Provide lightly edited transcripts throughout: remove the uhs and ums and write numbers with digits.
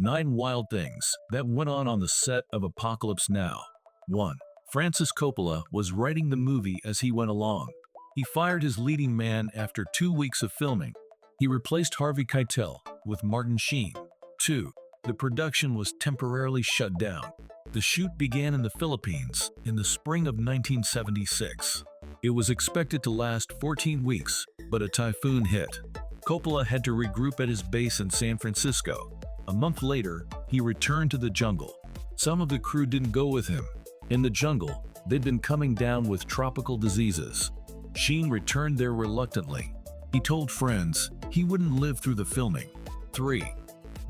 9 wild things that went on the set of Apocalypse Now. 1. Francis Coppola was writing the movie as he went along. He fired his leading man after 2 weeks of filming. He replaced Harvey Keitel with Martin Sheen. 2. The production was temporarily shut down. The shoot began in the Philippines in the spring of 1976. It was expected to last 14 weeks, but a typhoon hit. Coppola had to regroup at his base in San Francisco. A month later, he returned to the jungle. Some of the crew didn't go with him. In the jungle, they'd been coming down with tropical diseases. Sheen returned there reluctantly. He told friends he wouldn't live through the filming. 3.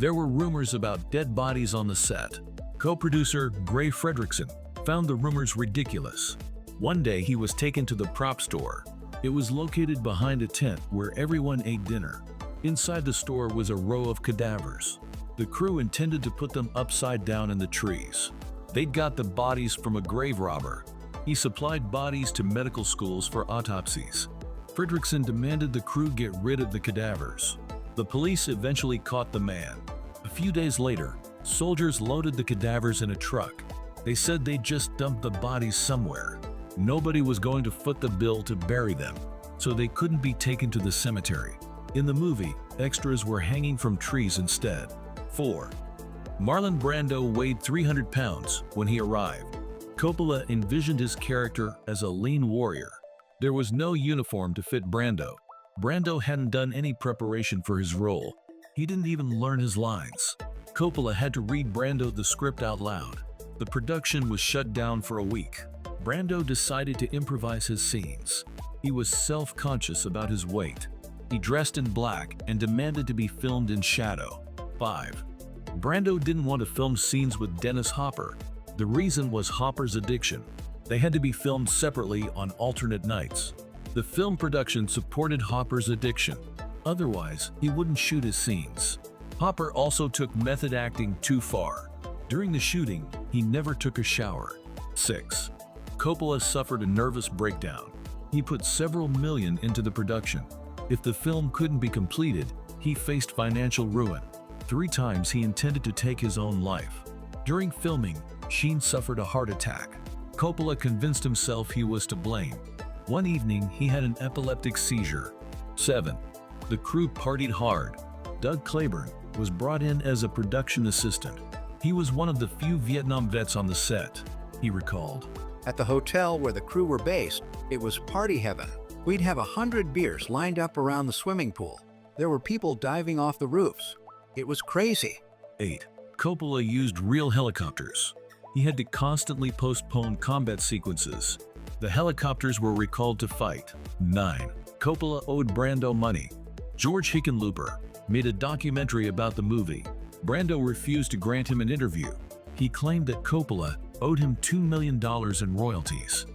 There were rumors about dead bodies on the set. Co-producer Gray Fredrickson found the rumors ridiculous. One day he was taken to the prop store. It was located behind a tent where everyone ate dinner. Inside the store was a row of cadavers. The crew intended to put them upside down in the trees. They'd got the bodies from a grave robber. He supplied bodies to medical schools for autopsies. Fredrickson demanded the crew get rid of the cadavers. The police eventually caught the man. A few days later, soldiers loaded the cadavers in a truck. They said they'd just dumped the bodies somewhere. Nobody was going to foot the bill to bury them, so they couldn't be taken to the cemetery. In the movie, extras were hanging from trees instead. 4. Marlon Brando weighed 300 pounds when he arrived. Coppola envisioned his character as a lean warrior. There was no uniform to fit Brando. Brando hadn't done any preparation for his role. He didn't even learn his lines. Coppola had to read Brando the script out loud. The production was shut down for a week. Brando decided to improvise his scenes. He was self-conscious about his weight. He dressed in black and demanded to be filmed in shadow. 5. Brando didn't want to film scenes with Dennis Hopper. The reason was Hopper's addiction. They had to be filmed separately on alternate nights. The film production supported Hopper's addiction. Otherwise, he wouldn't shoot his scenes. Hopper also took method acting too far. During the shooting, he never took a shower. 6. Coppola suffered a nervous breakdown. He put several million into the production. If the film couldn't be completed, he faced financial ruin. 3 times he intended to take his own life. During filming, Sheen suffered a heart attack. Coppola convinced himself he was to blame. One evening, he had an epileptic seizure. 7. The crew partied hard. Doug Claiborne was brought in as a production assistant. He was one of the few Vietnam vets on the set. He recalled, At the hotel where the crew were based, it was party heaven. We'd have 100 beers lined up around the swimming pool. There were people diving off the roofs. It was crazy. 8. Coppola used real helicopters. He had to constantly postpone combat sequences. The helicopters were recalled to fight. 9. Coppola owed Brando money. George Hickenlooper made a documentary about the movie. Brando refused to grant him an interview. He claimed that Coppola owed him $2 million in royalties.